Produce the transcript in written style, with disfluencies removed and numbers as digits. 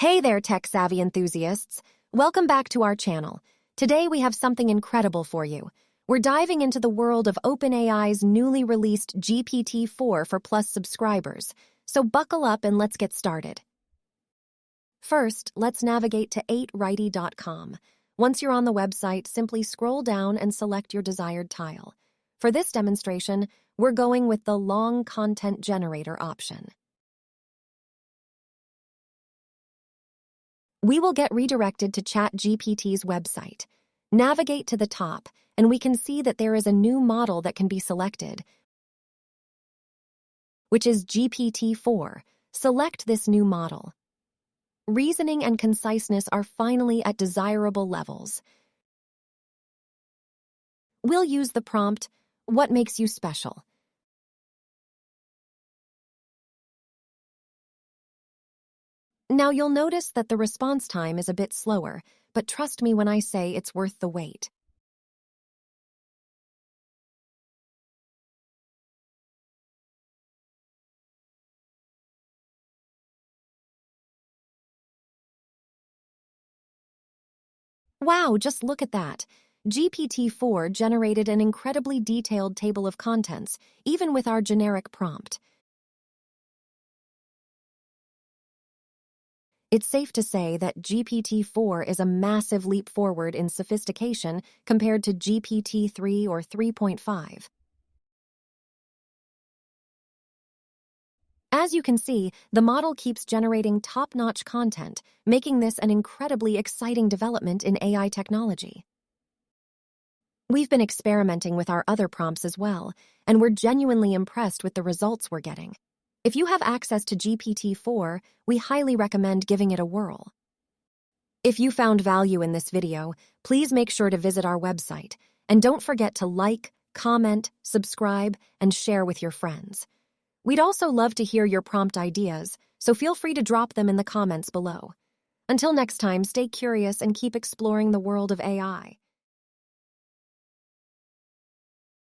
Hey there, tech-savvy enthusiasts. Welcome back to our channel. Today we have something incredible for you. We're diving into the world of OpenAI's newly released GPT-4 for Plus subscribers. So buckle up and let's get started. First, let's navigate to 8righty.com. Once you're on the website, simply scroll down and select your desired tile. For this demonstration, we're going with the long content generator option. We will get redirected to ChatGPT's website. Navigate to the top, and we can see that there is a new model that can be selected, which is GPT-4. Select this new model. Reasoning and conciseness are finally at desirable levels. We'll use the prompt, "What makes you special?" Now you'll notice that the response time is a bit slower, but trust me when I say it's worth the wait. Wow, just look at that. GPT-4 generated an incredibly detailed table of contents, even with our generic prompt. It's safe to say that GPT-4 is a massive leap forward in sophistication compared to GPT-3 or 3.5. As you can see, the model keeps generating top-notch content, making this an incredibly exciting development in AI technology. We've been experimenting with our other prompts as well, and we're genuinely impressed with the results we're getting. If you have access to GPT-4, we highly recommend giving it a whirl. If you found value in this video, please make sure to visit our website, and don't forget to like, comment, subscribe, and share with your friends. We'd also love to hear your prompt ideas, so feel free to drop them in the comments below. Until next time, stay curious and keep exploring the world of AI.